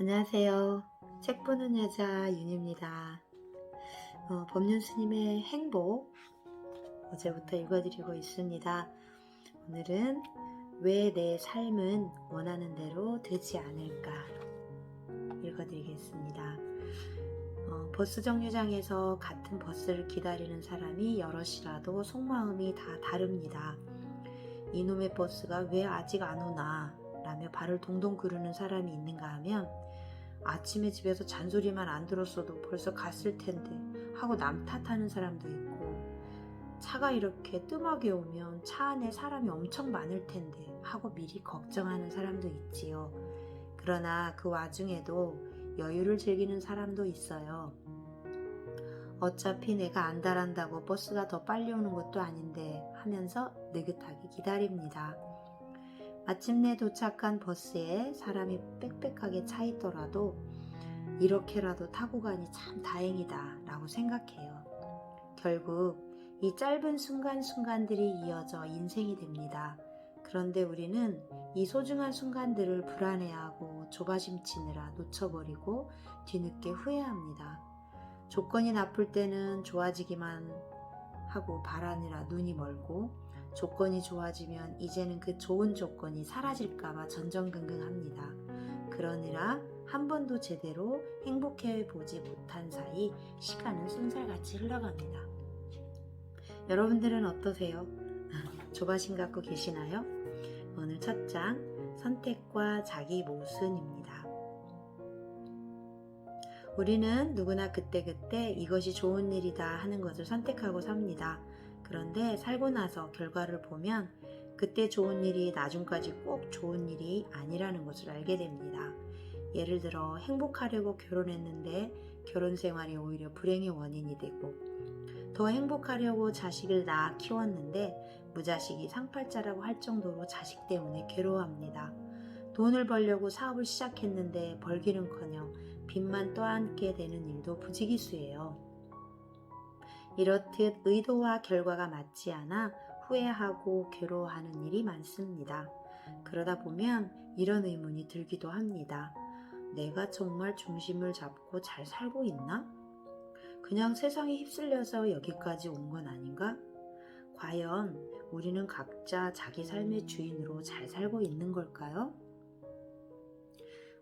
안녕하세요. 책 보는 여자 윤입니다. 법륜 스님의 행복 어제부터 읽어드리고 있습니다. 오늘은 왜 내 삶은 원하는 대로 되지 않을까 읽어드리겠습니다. 버스 정류장에서 같은 버스를 기다리는 사람이 여럿이라도 속마음이 다 다릅니다. 이놈의 버스가 왜 아직 안 오나 라며 발을 동동 구르는 사람이 있는가 하면 아침에 집에서 잔소리만 안 들었어도 벌써 갔을 텐데 하고 남 탓하는 사람도 있고, 차가 이렇게 뜸하게 오면 차 안에 사람이 엄청 많을 텐데 하고 미리 걱정하는 사람도 있지요. 그러나 그 와중에도 여유를 즐기는 사람도 있어요. 어차피 내가 안달한다고 버스가 더 빨리 오는 것도 아닌데 하면서 느긋하게 기다립니다. 마침내 도착한 버스에 사람이 빽빽하게 차 있더라도 이렇게라도 타고 가니 참 다행이다 라고 생각해요. 결국 이 짧은 순간순간들이 이어져 인생이 됩니다. 그런데 우리는 이 소중한 순간들을 불안해하고 조바심 치느라 놓쳐버리고 뒤늦게 후회합니다. 조건이 나쁠 때는 좋아지기만 하고 바라느라 눈이 멀고, 조건이 좋아지면 이제는 그 좋은 조건이 사라질까봐 전전긍긍합니다. 그러느라 한 번도 제대로 행복해 보지 못한 사이 시간은 쏜살같이 흘러갑니다. 여러분들은 어떠세요? 조바심 갖고 계시나요? 오늘 첫 장, 선택과 자기 모순입니다. 우리는 누구나 그때그때 이것이 좋은 일이다 하는 것을 선택하고 삽니다. 그런데 살고 나서 결과를 보면 그때 좋은 일이 나중까지 꼭 좋은 일이 아니라는 것을 알게 됩니다. 예를 들어 행복하려고 결혼했는데 결혼 생활이 오히려 불행의 원인이 되고, 더 행복하려고 자식을 낳아 키웠는데 무자식이 상팔자라고 할 정도로 자식 때문에 괴로워합니다. 돈을 벌려고 사업을 시작했는데 벌기는커녕 빚만 떠안게 되는 일도 부지기수예요. 이렇듯 의도와 결과가 맞지 않아 후회하고 괴로워하는 일이 많습니다. 그러다 보면 이런 의문이 들기도 합니다. 내가 정말 중심을 잡고 잘 살고 있나? 그냥 세상에 휩쓸려서 여기까지 온 건 아닌가? 과연 우리는 각자 자기 삶의 주인으로 잘 살고 있는 걸까요?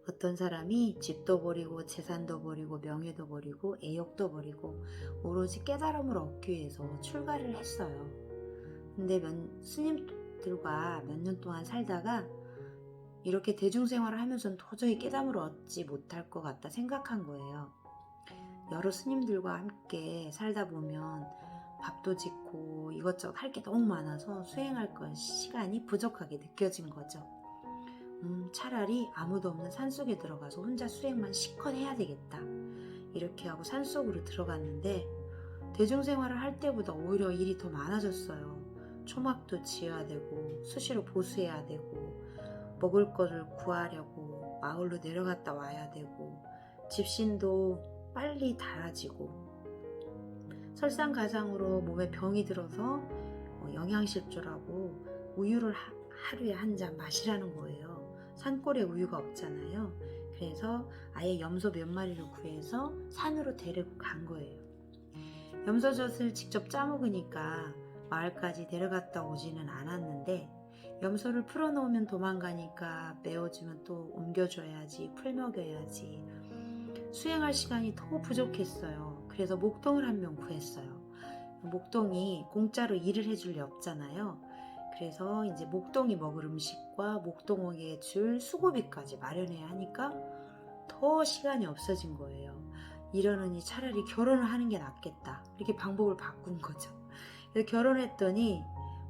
어떤 사람이 집도 버리고 재산도 버리고 명예도 버리고 애욕도 버리고 오로지 깨달음을 얻기 위해서 출가를 했어요. 근데 스님들과 몇 년 동안 살다가 이렇게 대중생활을 하면서는 도저히 깨달음을 얻지 못할 것 같다 생각한 거예요. 여러 스님들과 함께 살다 보면 밥도 짓고 이것저것 할 게 너무 많아서 수행할 시간이 부족하게 느껴진 거죠. 차라리 아무도 없는 산속에 들어가서 혼자 수행만 실컷 해야 되겠다. 이렇게 하고 산속으로 들어갔는데 대중생활을 할 때보다 오히려 일이 더 많아졌어요. 초막도 지어야 되고 수시로 보수해야 되고, 먹을 거를 구하려고 마을로 내려갔다 와야 되고, 집신도 빨리 닳아지고, 설상가상으로 몸에 병이 들어서 영양실조라고 우유를 하루에 한 잔 마시라는 거예요. 산골에 우유가 없잖아요. 그래서 아예 염소 몇 마리를 구해서 산으로 데리고 간 거예요. 염소젖을 직접 짜먹으니까 마을까지 데려갔다 오지는 않았는데, 염소를 풀어놓으면 도망가니까 메워주면 또 옮겨줘야지, 풀먹여야지. 수행할 시간이 더 부족했어요. 그래서 목동을 한 명 구했어요. 목동이 공짜로 일을 해줄 리 없잖아요. 그래서 이제 목동이 먹을 음식과 목동에게 줄 수고비까지 마련해야 하니까 더 시간이 없어진 거예요. 이러느니 차라리 결혼을 하는 게 낫겠다. 이렇게 방법을 바꾼 거죠. 그래서 결혼했더니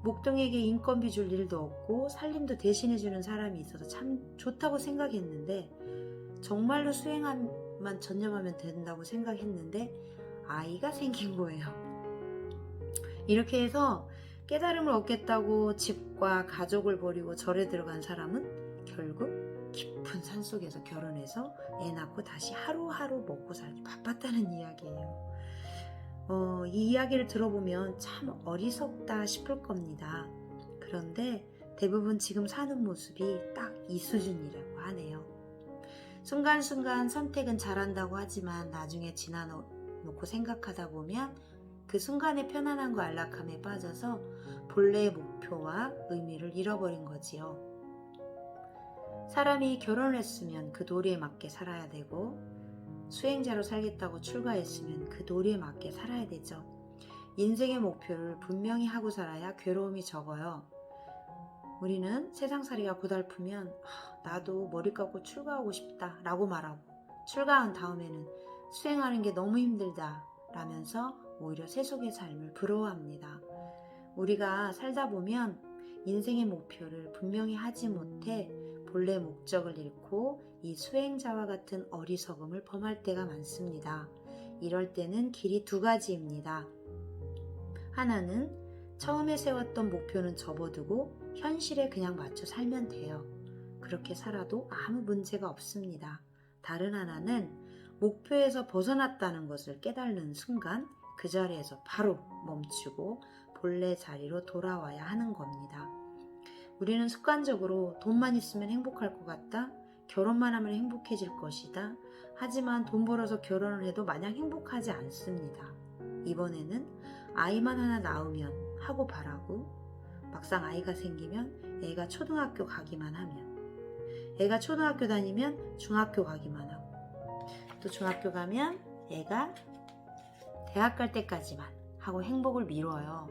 목동에게 인건비 줄 일도 없고 살림도 대신해주는 사람이 있어서 참 좋다고 생각했는데, 정말로 수행만 전념하면 된다고 생각했는데 아이가 생긴 거예요. 이렇게 해서 깨달음을 얻겠다고 집과 가족을 버리고 절에 들어간 사람은 결국 깊은 산속에서 결혼해서 애 낳고 다시 하루하루 먹고 살기 바빴다는 이야기예요. 이 이야기를 들어보면 참 어리석다 싶을 겁니다. 그런데 대부분 지금 사는 모습이 딱 이 수준이라고 하네요. 순간순간 선택은 잘한다고 하지만 나중에 지나놓고 생각하다 보면 그 순간의 편안함과 안락함에 빠져서 본래의 목표와 의미를 잃어버린 거지요. 사람이 결혼을 했으면 그 도리에 맞게 살아야 되고, 수행자로 살겠다고 출가했으면 그 도리에 맞게 살아야 되죠. 인생의 목표를 분명히 하고 살아야 괴로움이 적어요. 우리는 세상살이가 고달프면 나도 머리 깎고 출가하고 싶다 라고 말하고, 출가한 다음에는 수행하는 게 너무 힘들다 라면서 오히려 세속의 삶을 부러워합니다. 우리가 살다 보면 인생의 목표를 분명히 하지 못해 본래 목적을 잃고 이 수행자와 같은 어리석음을 범할 때가 많습니다. 이럴 때는 길이 두 가지입니다. 하나는 처음에 세웠던 목표는 접어두고 현실에 그냥 맞춰 살면 돼요. 그렇게 살아도 아무 문제가 없습니다. 다른 하나는 목표에서 벗어났다는 것을 깨달는 순간 그 자리에서 바로 멈추고 본래 자리로 돌아와야 하는 겁니다. 우리는 습관적으로 돈만 있으면 행복할 것 같다, 결혼만 하면 행복해질 것이다. 하지만 돈 벌어서 결혼을 해도 마냥 행복하지 않습니다. 이번에는 아이만 하나 낳으면 하고 바라고, 막상 아이가 생기면 애가 초등학교 가기만 하면, 애가 초등학교 다니면 중학교 가기만 하고, 또 중학교 가면 애가 대학 갈 때까지만 하고 행복을 미뤄요.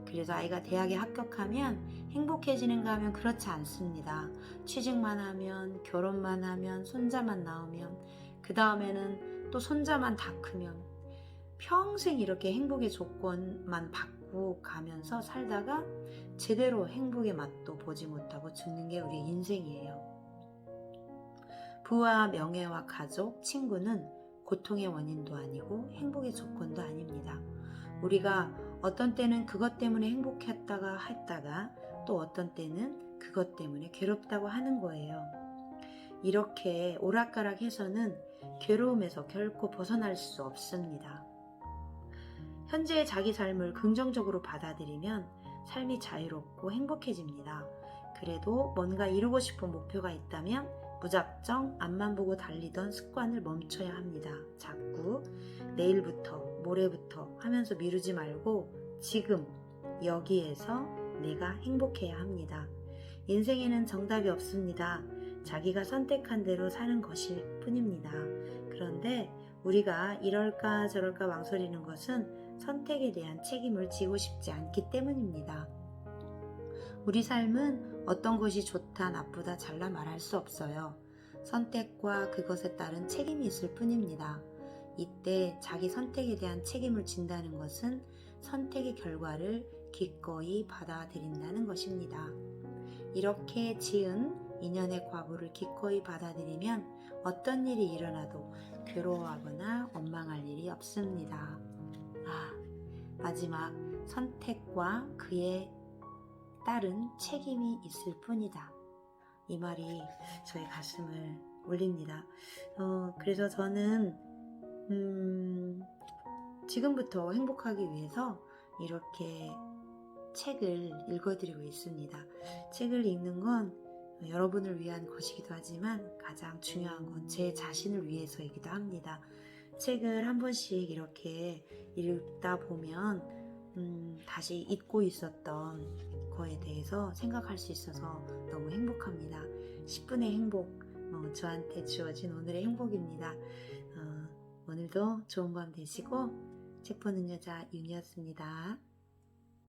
그래서 아이가 대학에 합격하면 행복해지는가 하면 그렇지 않습니다. 취직만 하면, 결혼만 하면, 손자만 나오면, 그 다음에는 또 손자만 다 크면 평생 이렇게 행복의 조건만 받고 가면서 살다가 제대로 행복의 맛도 보지 못하고 죽는 게 우리 인생이에요. 부와 명예와 가족, 친구는 고통의 원인도 아니고 행복의 조건도 아닙니다. 우리가 어떤 때는 그것 때문에 행복했다가 했다가 또 어떤 때는 그것 때문에 괴롭다고 하는 거예요. 이렇게 오락가락해서는 괴로움에서 결코 벗어날 수 없습니다. 현재의 자기 삶을 긍정적으로 받아들이면 삶이 자유롭고 행복해집니다. 그래도 뭔가 이루고 싶은 목표가 있다면 무작정 앞만 보고 달리던 습관을 멈춰야 합니다. 자꾸 내일부터, 모레부터 하면서 미루지 말고 지금 여기에서 내가 행복해야 합니다. 인생에는 정답이 없습니다. 자기가 선택한 대로 사는 것일 뿐입니다. 그런데 우리가 이럴까 저럴까 망설이는 것은 선택에 대한 책임을 지고 싶지 않기 때문입니다. 우리 삶은 어떤 것이 좋다 나쁘다 잘라 말할 수 없어요. 선택과 그것에 따른 책임이 있을 뿐입니다. 이때 자기 선택에 대한 책임을 진다는 것은 선택의 결과를 기꺼이 받아들인다는 것입니다. 이렇게 지은 인연의 과보를 기꺼이 받아들이면 어떤 일이 일어나도 괴로워하거나 원망할 일이 없습니다. 마지막, 선택과 그에 따른 책임이 있을 뿐이다. 이 말이 저의 가슴을 울립니다. 그래서 저는 지금부터 행복하기 위해서 이렇게 책을 읽어드리고 있습니다. 책을 읽는 건 여러분을 위한 것이기도 하지만 가장 중요한 건 제 자신을 위해서이기도 합니다. 책을 한 번씩 이렇게 읽다 보면 다시 잊고 있었던 거에 대해서 생각할 수 있어서 너무 행복합니다. 10분의 행복, 저한테 주어진 오늘의 행복입니다. 오늘도 좋은 밤 되시고, 책 보는 여자 윤이었습니다.